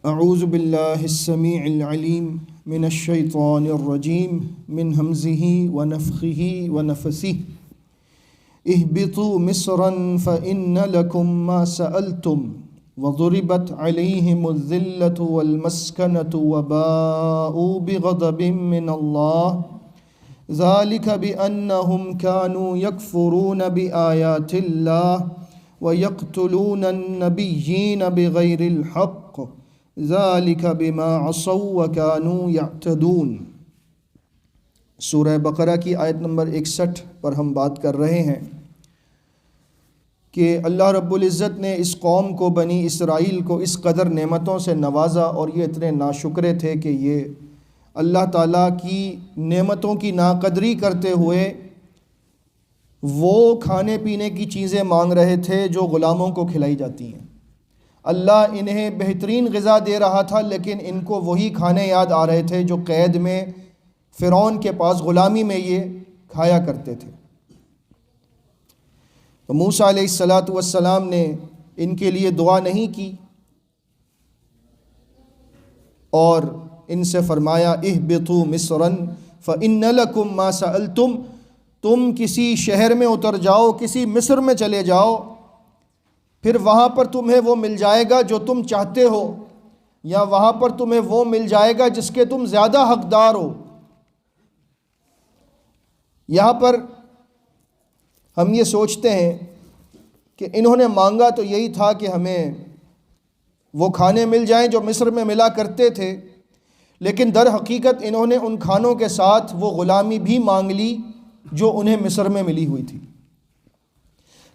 اعوذ باللہ السمیع العلیم من الشیطان الرجیم من ہمزہ ونفخہ ونفثہ اہبطوا مصرا فإن لکم ما سألتم وضربت علیہم الذلة والمسکنة وباءوا بغضب من اللہ ذلك بأنهم كانوا يكفرون بآيات الله ويقتلون النبيين بغير الحق ذلك بما عصوا وكانوا يعتدون۔ سورہ بقرہ کی آیت نمبر 61 پر ہم بات کر رہے ہیں کہ اللہ رب العزت نے اس قوم کو، بنی اسرائیل کو، اس قدر نعمتوں سے نوازا اور یہ اتنے ناشکرے تھے کہ یہ اللہ تعالیٰ کی نعمتوں کی ناقدری کرتے ہوئے وہ کھانے پینے کی چیزیں مانگ رہے تھے جو غلاموں کو کھلائی جاتی ہیں۔ اللہ انہیں بہترین غذا دے رہا تھا، لیکن ان کو وہی کھانے یاد آ رہے تھے جو قید میں فرعون کے پاس غلامی میں یہ کھایا کرتے تھے۔ تو موسیٰ علیہ السلام نے ان کے لیے دعا نہیں کی اور ان سے فرمایا اہبطوا مصرا فإن لکم ما سألتم، تم کسی شہر میں اتر جاؤ، کسی مصر میں چلے جاؤ، پھر وہاں پر تمہیں وہ مل جائے گا جو تم چاہتے ہو، یا وہاں پر تمہیں وہ مل جائے گا جس کے تم زیادہ حقدار ہو۔ یہاں پر ہم یہ سوچتے ہیں کہ انہوں نے مانگا تو یہی تھا کہ ہمیں وہ کھانے مل جائیں جو مصر میں ملا کرتے تھے، لیکن در حقیقت انہوں نے ان کھانوں کے ساتھ وہ غلامی بھی مانگ لی جو انہیں مصر میں ملی ہوئی تھی،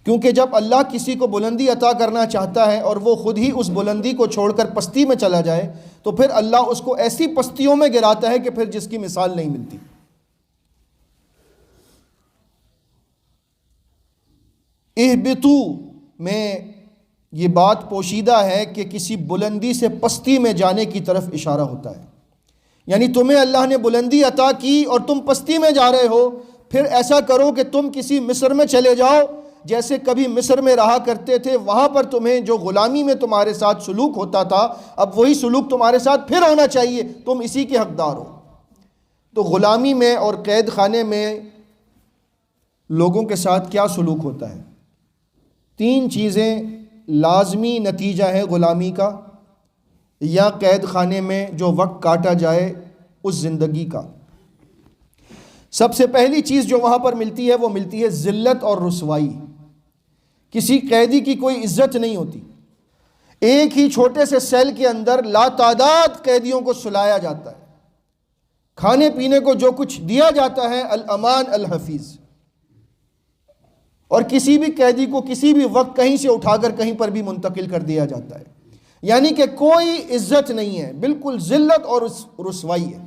کیونکہ جب اللہ کسی کو بلندی عطا کرنا چاہتا ہے اور وہ خود ہی اس بلندی کو چھوڑ کر پستی میں چلا جائے تو پھر اللہ اس کو ایسی پستیوں میں گراتا ہے کہ پھر جس کی مثال نہیں ملتی۔ اہبطوا میں یہ بات پوشیدہ ہے کہ کسی بلندی سے پستی میں جانے کی طرف اشارہ ہوتا ہے، یعنی تمہیں اللہ نے بلندی عطا کی اور تم پستی میں جا رہے ہو، پھر ایسا کرو کہ تم کسی مصر میں چلے جاؤ، جیسے کبھی مصر میں رہا کرتے تھے، وہاں پر تمہیں جو غلامی میں تمہارے ساتھ سلوک ہوتا تھا اب وہی سلوک تمہارے ساتھ پھر ہونا چاہیے، تم اسی کے حقدار ہو۔ تو غلامی میں اور قید خانے میں لوگوں کے ساتھ کیا سلوک ہوتا ہے؟ تین چیزیں لازمی نتیجہ ہے غلامی کا یا قید خانے میں جو وقت کاٹا جائے اس زندگی کا۔ سب سے پہلی چیز جو وہاں پر ملتی ہے وہ ملتی ہے ذلت اور رسوائی۔ کسی قیدی کی کوئی عزت نہیں ہوتی۔ ایک ہی چھوٹے سے سیل کے اندر لاتعداد قیدیوں کو سلایا جاتا ہے، کھانے پینے کو جو کچھ دیا جاتا ہے الامان الحفیظ، اور کسی بھی قیدی کو کسی بھی وقت کہیں سے اٹھا کر کہیں پر بھی منتقل کر دیا جاتا ہے، یعنی کہ کوئی عزت نہیں ہے، بالکل ذلت اور رسوائی ہے۔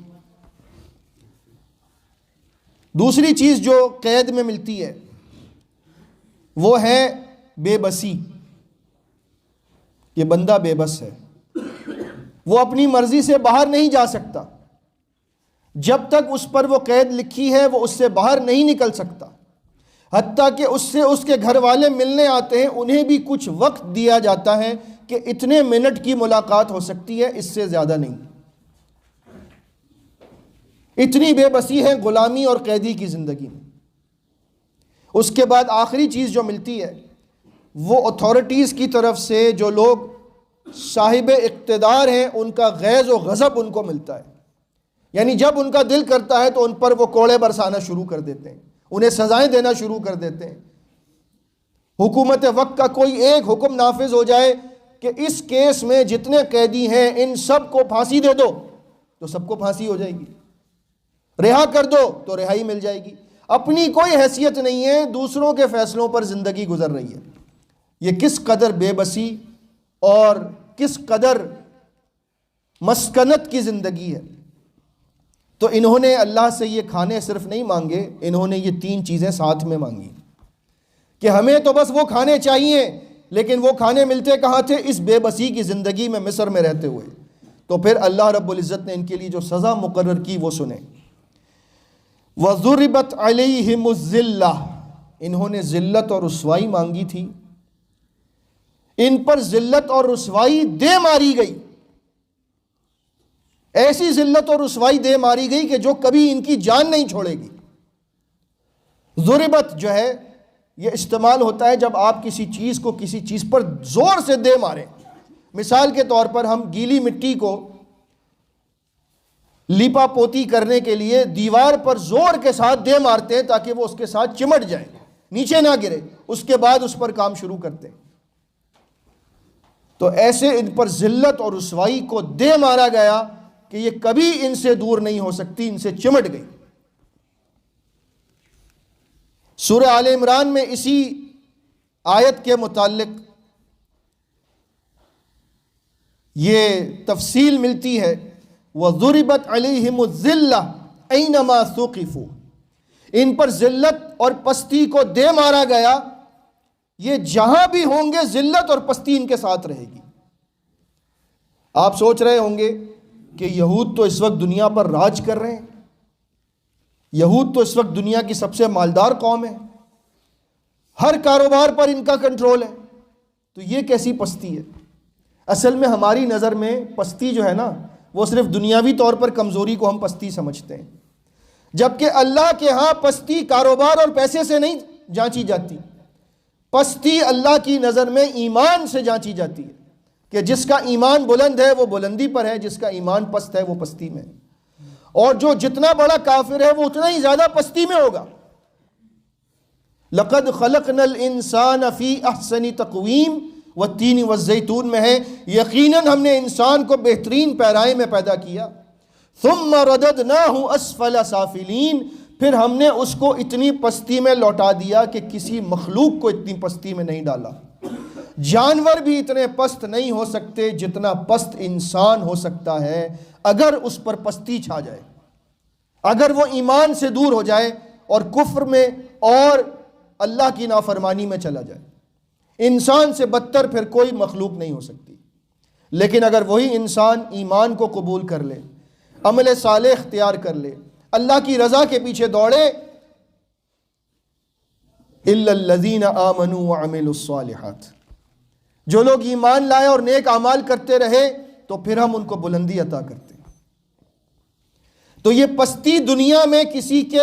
دوسری چیز جو قید میں ملتی ہے وہ ہے بے بسی۔ یہ بندہ بے بس ہے، وہ اپنی مرضی سے باہر نہیں جا سکتا، جب تک اس پر وہ قید لکھی ہے وہ اس سے باہر نہیں نکل سکتا، حتیٰ کہ اس سے اس کے گھر والے ملنے آتے ہیں، انہیں بھی کچھ وقت دیا جاتا ہے کہ اتنے منٹ کی ملاقات ہو سکتی ہے، اس سے زیادہ نہیں۔ اتنی بے بسی ہے غلامی اور قیدی کی زندگی میں۔ اس کے بعد آخری چیز جو ملتی ہے وہ اتھارٹیز کی طرف سے، جو لوگ صاحب اقتدار ہیں ان کا غیظ و غضب ان کو ملتا ہے، یعنی جب ان کا دل کرتا ہے تو ان پر وہ کوڑے برسانا شروع کر دیتے ہیں، انہیں سزائیں دینا شروع کر دیتے ہیں۔ حکومت وقت کا کوئی ایک حکم نافذ ہو جائے کہ اس کیس میں جتنے قیدی ہیں ان سب کو پھانسی دے دو تو سب کو پھانسی ہو جائے گی، رہا کر دو تو رہائی مل جائے گی۔ اپنی کوئی حیثیت نہیں ہے، دوسروں کے فیصلوں پر زندگی گزر رہی ہے۔ یہ کس قدر بے بسی اور کس قدر مسکنت کی زندگی ہے۔ تو انہوں نے اللہ سے یہ کھانے صرف نہیں مانگے، انہوں نے یہ تین چیزیں ساتھ میں مانگی کہ ہمیں تو بس وہ کھانے چاہیے، لیکن وہ کھانے ملتے کہاں تھے؟ اس بے بسی کی زندگی میں مصر میں رہتے ہوئے۔ تو پھر اللہ رب العزت نے ان کے لیے جو سزا مقرر کی وہ سنیں۔ وَضُرِبَتْ عَلَيْهِمُ الذِّلَّةُ، انہوں نے ذلت اور رسوائی مانگی تھی، ان پر ذلت اور رسوائی دے ماری گئی۔ ایسی ذلت اور رسوائی دے ماری گئی کہ جو کبھی ان کی جان نہیں چھوڑے گی۔ ضربت جو ہے یہ استعمال ہوتا ہے جب آپ کسی چیز کو کسی چیز پر زور سے دے ماریں۔ مثال کے طور پر ہم گیلی مٹی کو لیپا پوتی کرنے کے لیے دیوار پر زور کے ساتھ دے مارتے ہیں تاکہ وہ اس کے ساتھ چمٹ جائے، نیچے نہ گرے، اس کے بعد اس پر کام شروع کرتے ہیں۔ تو ایسے ان پر ذلت اور رسوائی کو دے مارا گیا کہ یہ کبھی ان سے دور نہیں ہو سکتی، ان سے چمٹ گئی۔ سورہ آل عمران میں اسی آیت کے متعلق یہ تفصیل ملتی ہے، وَضُرِبَتْ عَلَيْهِمُ الذِّلَّةُ أَيْنَمَا ثُقِفُوا، ان پر ذلت اور پستی کو دے مارا گیا، یہ جہاں بھی ہوں گے ذلت اور پستی ان کے ساتھ رہے گی۔ آپ سوچ رہے ہوں گے کہ یہود تو اس وقت دنیا پر راج کر رہے ہیں، یہود تو اس وقت دنیا کی سب سے مالدار قوم ہے، ہر کاروبار پر ان کا کنٹرول ہے، تو یہ کیسی پستی ہے؟ اصل میں ہماری نظر میں پستی جو ہے نا وہ صرف دنیاوی طور پر کمزوری کو ہم پستی سمجھتے ہیں، جبکہ اللہ کے ہاں پستی کاروبار اور پیسے سے نہیں جانچی جاتی، پستی اللہ کی نظر میں ایمان سے جانچی جاتی ہے کہ جس کا ایمان بلند ہے وہ بلندی پر ہے، جس کا ایمان پست ہے وہ پستی میں ہے، اور جو جتنا بڑا کافر ہے وہ اتنا ہی زیادہ پستی میں ہوگا۔ لَقَدْ خَلَقْنَا الْإِنسَانَ فِي أَحْسَنِ تَقْوِيمٍ وَالتِّينِ وَالزَّيْتُونِ میں ہے، یقیناً ہم نے انسان کو بہترین پیرائے میں پیدا کیا، ثُمَّ رَدَدْنَاهُ أَسْفَلَ سَافِلِينَ، پھر ہم نے اس کو اتنی پستی میں لوٹا دیا کہ کسی مخلوق کو اتنی پستی میں نہیں ڈالا۔ جانور بھی اتنے پست نہیں ہو سکتے جتنا پست انسان ہو سکتا ہے اگر اس پر پستی چھا جائے، اگر وہ ایمان سے دور ہو جائے اور کفر میں اور اللہ کی نافرمانی میں چلا جائے۔ انسان سے بدتر پھر کوئی مخلوق نہیں ہو سکتی، لیکن اگر وہی انسان ایمان کو قبول کر لے، عمل صالح اختیار کر لے، اللہ کی رضا کے پیچھے دوڑے، إِلَّا الَّذِينَ آمَنُوا وَعَمِلُوا الصَّالِحَاتِ، جو لوگ ایمان لائے اور نیک اعمال کرتے رہے تو پھر ہم ان کو بلندی عطا کرتے ہیں۔ تو یہ پستی دنیا میں کسی کے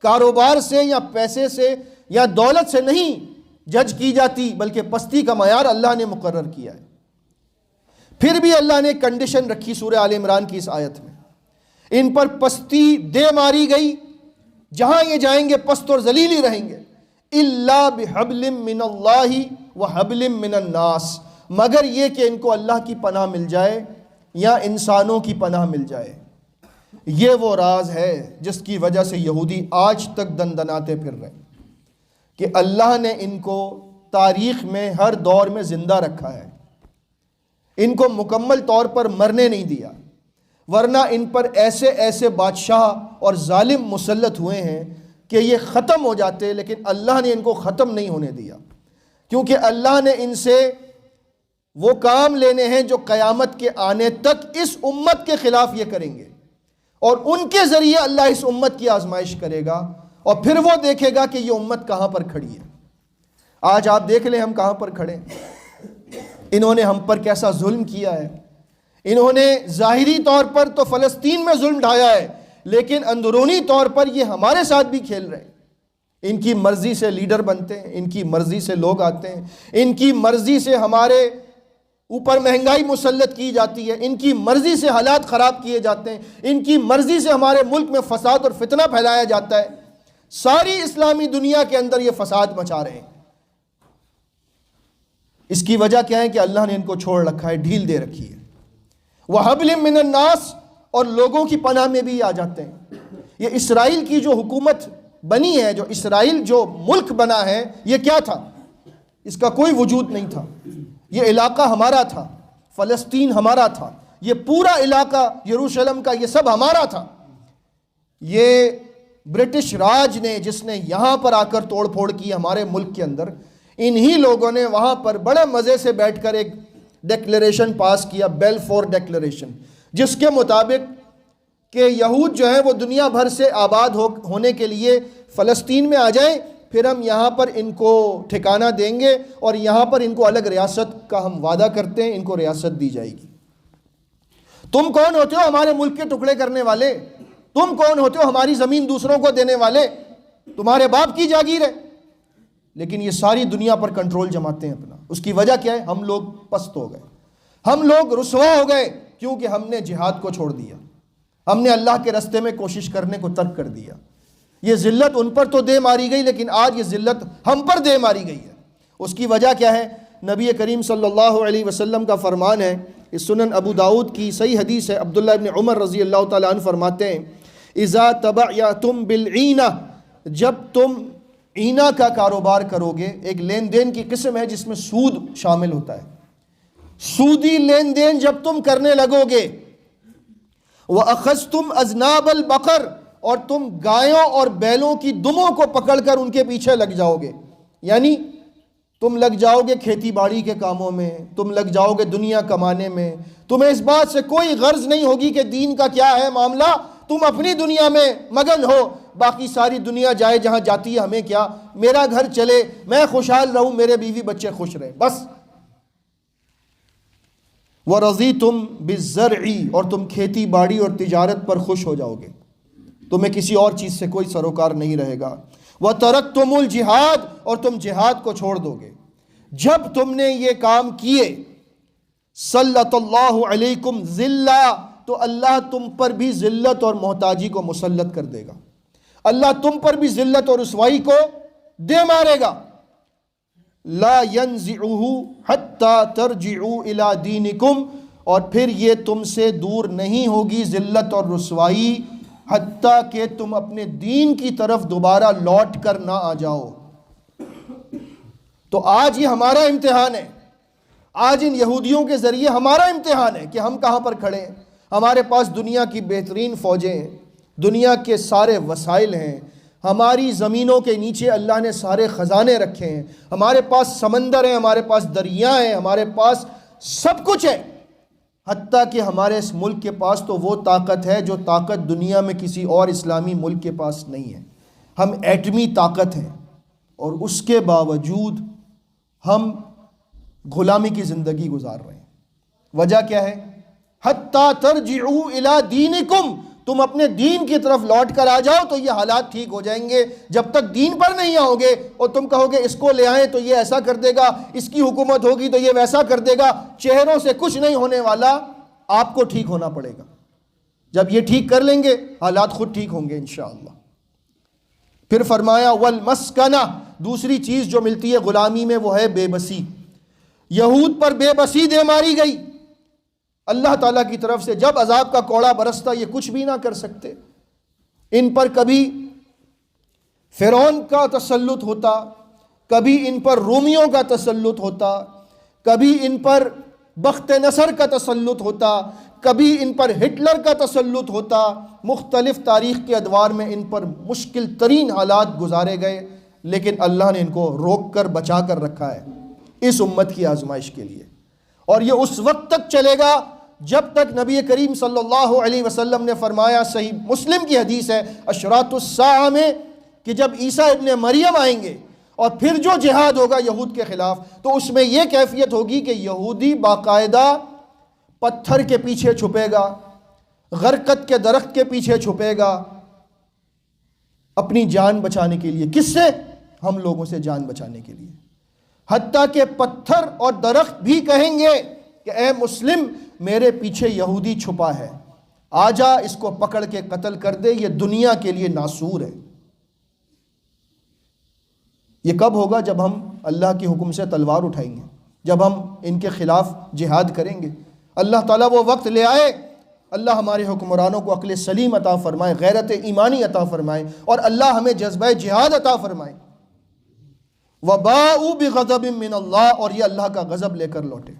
کاروبار سے یا پیسے سے یا دولت سے نہیں جج کی جاتی، بلکہ پستی کا معیار اللہ نے مقرر کیا ہے۔ پھر بھی اللہ نے کنڈیشن رکھی سورہ آل عمران کی اس آیت میں، ان پر پستی دے ماری گئی، جہاں یہ جائیں گے پست اور ذلیل ہی رہیں گے، إِلَّا بِحَبْلٍ مِّنَ اللَّهِ وَحَبْلٍ مِّنَ النَّاسِ، مگر یہ کہ ان کو اللہ کی پناہ مل جائے یا انسانوں کی پناہ مل جائے۔ یہ وہ راز ہے جس کی وجہ سے یہودی آج تک دندناتے پھر رہے ہیں کہ اللہ نے ان کو تاریخ میں ہر دور میں زندہ رکھا ہے، ان کو مکمل طور پر مرنے نہیں دیا، ورنہ ان پر ایسے ایسے بادشاہ اور ظالم مسلط ہوئے ہیں کہ یہ ختم ہو جاتے، لیکن اللہ نے ان کو ختم نہیں ہونے دیا، کیونکہ اللہ نے ان سے وہ کام لینے ہیں جو قیامت کے آنے تک اس امت کے خلاف یہ کریں گے، اور ان کے ذریعے اللہ اس امت کی آزمائش کرے گا، اور پھر وہ دیکھے گا کہ یہ امت کہاں پر کھڑی ہے۔ آج آپ دیکھ لیں ہم کہاں پر کھڑے ہیں، انہوں نے ہم پر کیسا ظلم کیا ہے۔ انہوں نے ظاہری طور پر تو فلسطین میں ظلم ڈھایا ہے، لیکن اندرونی طور پر یہ ہمارے ساتھ بھی کھیل رہے ہیں۔ ان کی مرضی سے لیڈر بنتے ہیں، ان کی مرضی سے لوگ آتے ہیں، ان کی مرضی سے ہمارے اوپر مہنگائی مسلط کی جاتی ہے، ان کی مرضی سے حالات خراب کیے جاتے ہیں، ان کی مرضی سے ہمارے ملک میں فساد اور فتنہ پھیلایا جاتا ہے۔ ساری اسلامی دنیا کے اندر یہ فساد مچا رہے ہیں۔ اس کی وجہ کیا ہے کہ اللہ نے ان کو چھوڑ رکھا ہے، ڈھیل دے رکھی ہے۔ وَحَبْلٍ مِّنَ النَّاسِ، اور لوگوں کی پناہ میں بھی آ جاتے ہیں۔ یہ اسرائیل کی جو حکومت بنی ہے، جو اسرائیل جو ملک بنا ہے، یہ کیا تھا؟ اس کا کوئی وجود نہیں تھا۔ یہ علاقہ ہمارا تھا، فلسطین ہمارا تھا، یہ پورا علاقہ یروشلم کا یہ سب ہمارا تھا۔ یہ برٹش راج نے جس نے یہاں پر آ کر توڑ پھوڑ کی ہمارے ملک کے اندر، انہی لوگوں نے وہاں پر بڑے مزے سے بیٹھ کر ایک ڈیکلیریشن پاس کیا، بیلفور ڈیکلیریشن، جس کے مطابق کہ یہود جو ہیں وہ دنیا بھر سے آباد ہونے کے لیے فلسطین میں آ جائیں، پھر ہم یہاں پر ان کو ٹھکانہ دیں گے اور یہاں پر ان کو الگ ریاست کا ہم وعدہ کرتے ہیں، ان کو ریاست دی جائے گی۔ تم کون ہوتے ہو ہمارے ملک کے ٹکڑے کرنے والے؟ تم کون ہوتے ہو ہماری زمین دوسروں کو دینے والے؟ تمہارے باپ کی جاگیر ہے۔ لیکن یہ ساری دنیا پر کنٹرول جماتے ہیں اپنا۔ اس کی وجہ کیا ہے؟ ہم لوگ پست ہو گئے، ہم لوگ رسوا ہو گئے، کیونکہ ہم نے جہاد کو چھوڑ دیا، ہم نے اللہ کے راستے میں کوشش کرنے کو ترک کر دیا۔ یہ ذلت ان پر تو دے ماری گئی، لیکن آج یہ ذلت ہم پر دے ماری گئی ہے۔ اس کی وجہ کیا ہے؟ نبی کریم صلی اللہ علیہ وسلم کا فرمان ہے، اس سنن ابو داؤد کی صحیح حدیث ہے، عبداللہ ابن عمر رضی اللہ تعالیٰ عنہ فرماتے ہیں، اذا تبعتم بالعینہ، جب تم عینہ کا کاروبار کرو گے، ایک لین دین کی قسم ہے جس میں سود شامل ہوتا ہے، سودی لین دین جب تم کرنے لگو گے، وَأَخَذْتُمْ أَذْنَابَ الْبَقَرِ، اور تم گایوں اور بیلوں کی دموں کو پکڑ کر ان کے پیچھے لگ جاؤ گے، یعنی تم لگ جاؤ گے کھیتی باڑی کے کاموں میں، تم لگ جاؤ گے دنیا کمانے میں، تمہیں اس بات سے کوئی غرض نہیں ہوگی کہ دین کا کیا ہے معاملہ، تم اپنی دنیا میں مگن ہو، باقی ساری دنیا جائے جہاں جاتی ہے، ہمیں کیا، میرا گھر چلے، میں خوشحال رہوں، میرے بیوی بچے خوش رہیں، بس۔ وَرَضِيتُمْ بِالزَّرْعِ، اور تم کھیتی باڑی اور تجارت پر خوش ہو جاؤ گے، تمہیں کسی اور چیز سے کوئی سروکار نہیں رہے گا۔ وَتَرَكْتُمُ الْجِهَادَ، اور تم جہاد کو چھوڑ دو گے۔ جب تم نے یہ کام کیے، سَلَّطَ اللَّهُ عَلَيْكُمْ ذِلًّا، تو اللہ تم پر بھی ذلت اور محتاجی کو مسلط کر دے گا، اللہ تم پر بھی ذلت اور رسوائی کو دے مارے گا۔ لا ينزعه حتى ترجعوا الى دینکم، اور پھر یہ تم سے دور نہیں ہوگی ذلت اور رسوائی حتیٰ کہ تم اپنے دین کی طرف دوبارہ لوٹ کر نہ آ جاؤ۔ تو آج یہ ہمارا امتحان ہے، آج ان یہودیوں کے ذریعے ہمارا امتحان ہے کہ ہم کہاں پر کھڑے ہیں۔ ہمارے پاس دنیا کی بہترین فوجیں ہیں، دنیا کے سارے وسائل ہیں، ہماری زمینوں کے نیچے اللہ نے سارے خزانے رکھے ہیں، ہمارے پاس سمندر ہیں، ہمارے پاس دریا ہیں، ہمارے پاس سب کچھ ہے، حتیٰ کہ ہمارے اس ملک کے پاس تو وہ طاقت ہے جو طاقت دنیا میں کسی اور اسلامی ملک کے پاس نہیں ہے، ہم ایٹمی طاقت ہیں، اور اس کے باوجود ہم غلامی کی زندگی گزار رہے ہیں۔ وجہ کیا ہے؟ حتیٰ ترجعوا الی دینکم، تم اپنے دین کی طرف لوٹ کر آ جاؤ تو یہ حالات ٹھیک ہو جائیں گے۔ جب تک دین پر نہیں آؤ گے اور تم کہو گے اس کو لے آئیں تو یہ ایسا کر دے گا، اس کی حکومت ہوگی تو یہ ویسا کر دے گا، چہروں سے کچھ نہیں ہونے والا، آپ کو ٹھیک ہونا پڑے گا۔ جب یہ ٹھیک کر لیں گے حالات خود ٹھیک ہوں گے انشاءاللہ۔ پھر فرمایا والمسکنہ، دوسری چیز جو ملتی ہے غلامی میں وہ ہے بے بسی۔ یہود پر بے بسی دے ماری گئی اللہ تعالیٰ کی طرف سے، جب عذاب کا کوڑا برستا یہ کچھ بھی نہ کر سکتے۔ ان پر کبھی فرعون کا تسلط ہوتا، کبھی ان پر رومیوں کا تسلط ہوتا، کبھی ان پر بخت نصر کا تسلط ہوتا، کبھی ان پر ہٹلر کا تسلط ہوتا، مختلف تاریخ کے ادوار میں ان پر مشکل ترین حالات گزارے گئے، لیکن اللہ نے ان کو روک کر بچا کر رکھا ہے اس امت کی آزمائش کے لیے، اور یہ اس وقت تک چلے گا جب تک نبی کریم صلی اللہ علیہ وسلم نے فرمایا، صحیح مسلم کی حدیث ہے اشراط الساعہ میں، کہ جب عیسیٰ ابن مریم آئیں گے اور پھر جو جہاد ہوگا یہود کے خلاف، تو اس میں یہ کیفیت ہوگی کہ یہودی باقاعدہ پتھر کے پیچھے چھپے گا، غرقت کے درخت کے پیچھے چھپے گا، اپنی جان بچانے کے لیے۔ کس سے؟ ہم لوگوں سے جان بچانے کے لیے۔ حتیٰ کہ پتھر اور درخت بھی کہیں گے کہ اے مسلم، میرے پیچھے یہودی چھپا ہے، آجا اس کو پکڑ کے قتل کر دے، یہ دنیا کے لیے ناسور ہے۔ یہ کب ہوگا؟ جب ہم اللہ کے حکم سے تلوار اٹھائیں گے، جب ہم ان کے خلاف جہاد کریں گے۔ اللہ تعالیٰ وہ وقت لے آئے، اللہ ہمارے حکمرانوں کو عقل سلیم عطا فرمائے، غیرت ایمانی عطا فرمائے، اور اللہ ہمیں جذبہ جہاد عطا فرمائے۔ وَبَاءُوا بِغَضَبٍ مِّنَ اللَّهِ، اور یہ اللہ کا غضب لے کر لوٹے۔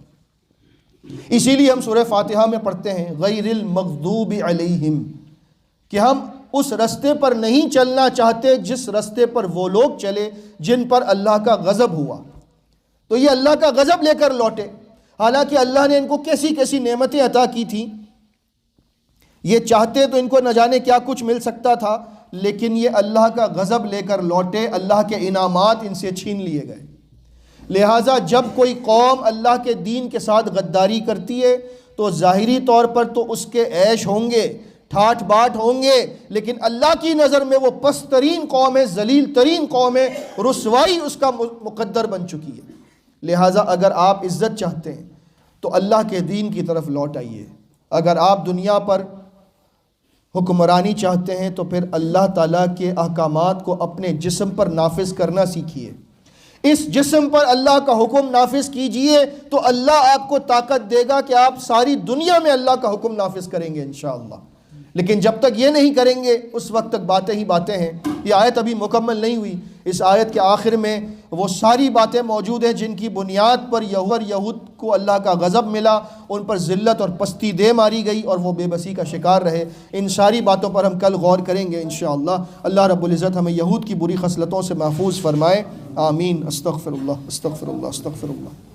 اسی لیے ہم سورہ فاتحہ میں پڑھتے ہیں غیر المغضوب علیہم، کہ ہم اس رستے پر نہیں چلنا چاہتے جس رستے پر وہ لوگ چلے جن پر اللہ کا غضب ہوا۔ تو یہ اللہ کا غضب لے کر لوٹے، حالانکہ اللہ نے ان کو کیسی کیسی نعمتیں عطا کی تھیں، یہ چاہتے تو ان کو نہ جانے کیا کچھ مل سکتا تھا، لیکن یہ اللہ کا غضب لے کر لوٹے، اللہ کے انعامات ان سے چھین لیے گئے۔ لہٰذا جب کوئی قوم اللہ کے دین کے ساتھ غداری کرتی ہے تو ظاہری طور پر تو اس کے عیش ہوں گے، ٹھاٹ باٹ ہوں گے، لیکن اللہ کی نظر میں وہ پست ترین قوم ہے، ذلیل ترین قوم ہے، رسوائی اس کا مقدر بن چکی ہے۔ لہٰذا اگر آپ عزت چاہتے ہیں تو اللہ کے دین کی طرف لوٹ آئیے۔ اگر آپ دنیا پر حکمرانی چاہتے ہیں تو پھر اللہ تعالیٰ کے احکامات کو اپنے جسم پر نافذ کرنا سیکھیے۔ اس جسم پر اللہ کا حکم نافذ کیجئے تو اللہ آپ کو طاقت دے گا کہ آپ ساری دنیا میں اللہ کا حکم نافذ کریں گے انشاءاللہ۔ لیکن جب تک یہ نہیں کریں گے اس وقت تک باتیں ہی باتیں ہیں۔ یہ آیت ابھی مکمل نہیں ہوئی، اس آیت کے آخر میں وہ ساری باتیں موجود ہیں جن کی بنیاد پر یہود کو اللہ کا غضب ملا، ان پر ذلت اور پستی دے ماری گئی اور وہ بے بسی کا شکار رہے۔ ان ساری باتوں پر ہم کل غور کریں گے انشاءاللہ۔ اللہ رب العزت ہمیں یہود کی بری خصلتوں سے محفوظ فرمائے، آمین۔ استغفر اللہ استغفر اللہ استغفر اللہ۔